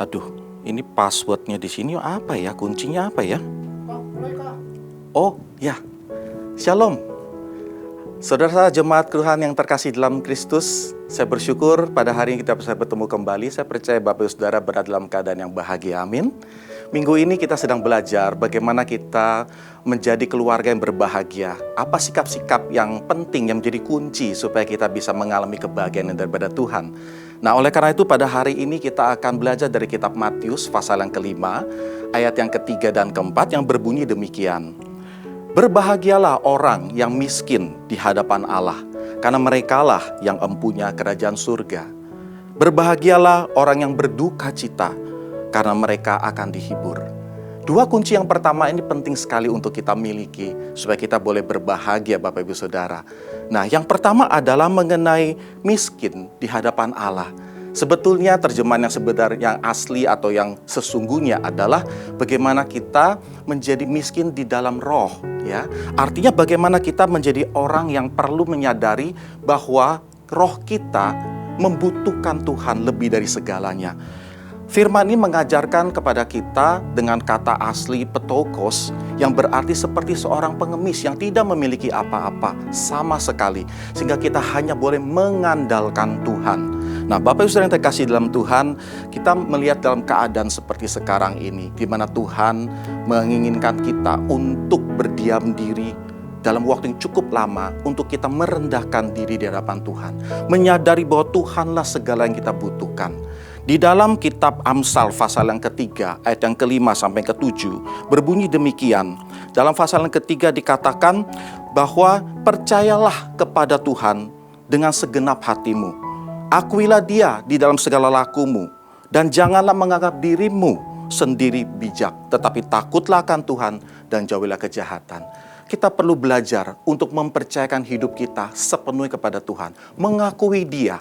Aduh, ini passwordnya di sini apa ya? Kuncinya apa ya? Kak, mulai Kak. Oh, ya. Shalom. Saudara jemaat Tuhan yang terkasih dalam Kristus, saya bersyukur pada hari ini kita bisa bertemu kembali. Saya percaya Bapak Ibu Saudara berada dalam keadaan yang bahagia, amin. Minggu ini kita sedang belajar bagaimana kita menjadi keluarga yang berbahagia. Apa sikap-sikap yang penting yang menjadi kunci supaya kita bisa mengalami kebahagiaan daripada Tuhan. Nah, oleh karena itu pada hari ini kita akan belajar dari kitab Matius pasal yang kelima, ayat yang ketiga dan keempat yang berbunyi demikian. Berbahagialah orang yang miskin di hadapan Allah, karena merekalah yang empunya kerajaan surga. Berbahagialah orang yang berduka cita, karena mereka akan dihibur. Dua kunci yang pertama ini penting sekali untuk kita miliki, supaya kita boleh berbahagia Bapak Ibu Saudara. Nah, yang pertama adalah mengenai miskin di hadapan Allah. Sebetulnya terjemahan yang sebenarnya yang asli atau yang sesungguhnya adalah bagaimana kita menjadi miskin di dalam roh, ya. Artinya bagaimana kita menjadi orang yang perlu menyadari bahwa roh kita membutuhkan Tuhan lebih dari segalanya. Firman ini mengajarkan kepada kita dengan kata asli petokos yang berarti seperti seorang pengemis yang tidak memiliki apa-apa sama sekali. Sehingga kita hanya boleh mengandalkan Tuhan. Nah, Bapak Ibu Saudara yang terkasih dalam Tuhan, kita melihat dalam keadaan seperti sekarang ini, di mana Tuhan menginginkan kita untuk berdiam diri dalam waktu yang cukup lama untuk kita merendahkan diri di hadapan Tuhan. Menyadari bahwa Tuhanlah segala yang kita butuhkan. Di dalam kitab Amsal pasal yang ketiga, ayat yang kelima sampai ketujuh, berbunyi demikian. Dalam pasal yang ketiga dikatakan bahwa percayalah kepada Tuhan dengan segenap hatimu. Akuilah Dia di dalam segala lakumu, dan janganlah menganggap dirimu sendiri bijak, tetapi takutlah akan Tuhan dan jauhilah kejahatan. Kita perlu belajar untuk mempercayakan hidup kita sepenuhnya kepada Tuhan, mengakui Dia.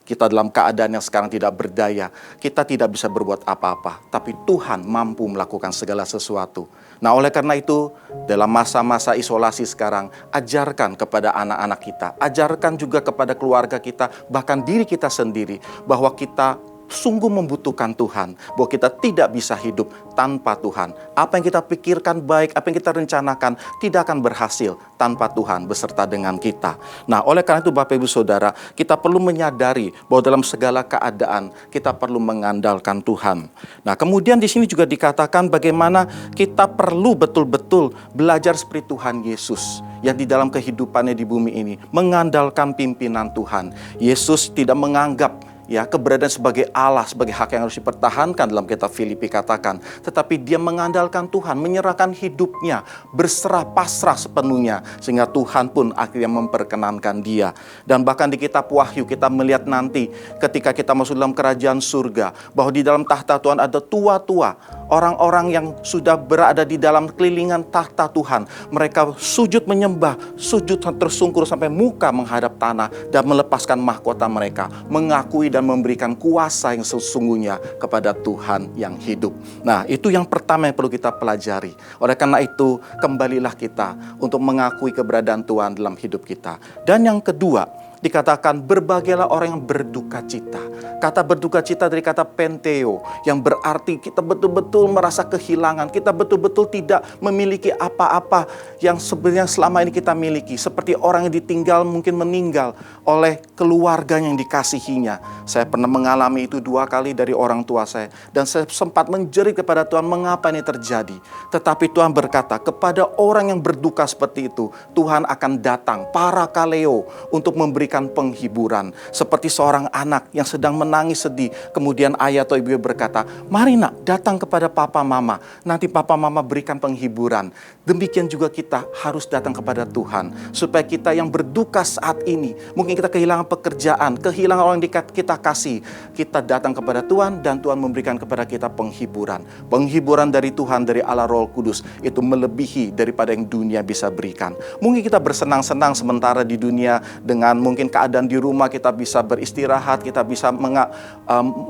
Kita dalam keadaan yang sekarang tidak berdaya, kita tidak bisa berbuat apa-apa, tapi Tuhan mampu melakukan segala sesuatu. Nah, oleh karena itu, dalam masa-masa isolasi sekarang, ajarkan kepada anak-anak kita, ajarkan juga kepada keluarga kita, bahkan diri kita sendiri, bahwa kita sungguh membutuhkan Tuhan, bahwa kita tidak bisa hidup tanpa Tuhan. Apa yang kita pikirkan baik, apa yang kita rencanakan tidak akan berhasil tanpa Tuhan beserta dengan kita. Nah, oleh karena itu Bapak Ibu Saudara, kita perlu menyadari bahwa dalam segala keadaan kita perlu mengandalkan Tuhan. Nah, kemudian di sini juga dikatakan bagaimana kita perlu betul-betul belajar seperti Tuhan Yesus yang di dalam kehidupannya di bumi ini mengandalkan pimpinan Tuhan. Yesus tidak menganggap keberadaan sebagai Allah, sebagai hak yang harus dipertahankan dalam kitab Filipi katakan. Tetapi dia mengandalkan Tuhan, menyerahkan hidupnya, berserah pasrah sepenuhnya. Sehingga Tuhan pun akhirnya memperkenankan dia. Dan bahkan di kitab Wahyu kita melihat nanti ketika kita masuk dalam kerajaan surga, bahwa di dalam tahta Tuhan ada tua-tua, orang-orang yang sudah berada di dalam kelilingan tahta Tuhan. Mereka sujud menyembah, sujud tersungkur sampai muka menghadap tanah dan melepaskan mahkota mereka, mengakui dan memberikan kuasa yang sesungguhnya kepada Tuhan yang hidup. Nah, itu yang pertama yang perlu kita pelajari. Oleh karena itu, kembalilah kita untuk mengakui keberadaan Tuhan dalam hidup kita. Dan yang kedua, dikatakan berbahagialah orang yang berduka cita. Kata berduka cita dari kata penteo, yang berarti kita betul-betul merasa kehilangan. Kita betul-betul tidak memiliki apa-apa yang sebenarnya selama ini kita miliki. Seperti orang yang ditinggal, mungkin meninggal oleh keluarga yang dikasihinya. Saya pernah mengalami itu 2 kali dari orang tua saya. Dan saya sempat menjerit kepada Tuhan, mengapa ini terjadi? Tetapi Tuhan berkata, kepada orang yang berduka seperti itu, Tuhan akan datang, parakaleo, untuk memberikan penghiburan. Seperti seorang anak yang sedang menangis sedih, kemudian ayah atau ibu berkata, mari nak, datang kepada papa mama, nanti papa mama berikan penghiburan. Demikian juga kita harus datang kepada Tuhan, supaya kita yang berduka saat ini, mungkin kita kehilangan pekerjaan, kehilangan orang yang kita kasih, kita datang kepada Tuhan dan Tuhan memberikan kepada kita penghiburan. Penghiburan dari Tuhan, dari Allah Roh Kudus, itu melebihi daripada yang dunia bisa berikan. Mungkin kita bersenang-senang sementara di dunia dengan mungkin keadaan di rumah, kita bisa beristirahat, kita bisa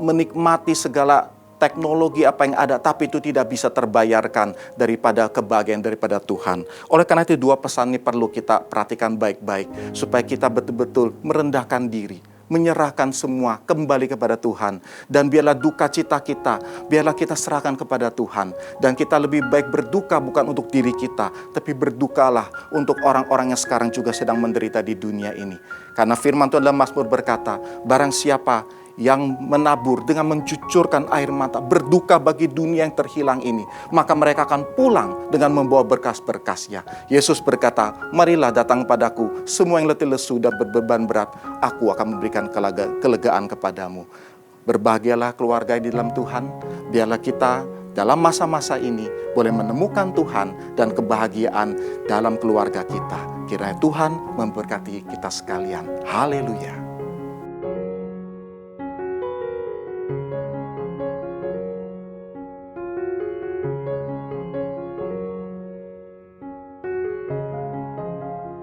menikmati segala teknologi apa yang ada, tapi itu tidak bisa terbayarkan daripada kebahagiaan daripada Tuhan. Oleh karena itu 2 pesan ini perlu kita perhatikan baik-baik, supaya kita betul-betul merendahkan diri, menyerahkan semua kembali kepada Tuhan. Dan biarlah duka cita kita, biarlah kita serahkan kepada Tuhan. Dan kita lebih baik berduka bukan untuk diri kita, tapi berdukalah untuk orang-orang yang sekarang juga sedang menderita di dunia ini. Karena firman Tuhan dalam Mazmur berkata, barang siapa yang menabur dengan mencucurkan air mata, berduka bagi dunia yang terhilang ini, maka mereka akan pulang dengan membawa berkas-berkasnya. Yesus berkata, marilah datang padaku, semua yang letih lesu dan berbeban berat, aku akan memberikan kelegaan kepadamu. Berbahagialah keluarga di dalam Tuhan, biarlah kita dalam masa-masa ini boleh menemukan Tuhan dan kebahagiaan dalam keluarga kita. Kiranya Tuhan memberkati kita sekalian. Haleluya.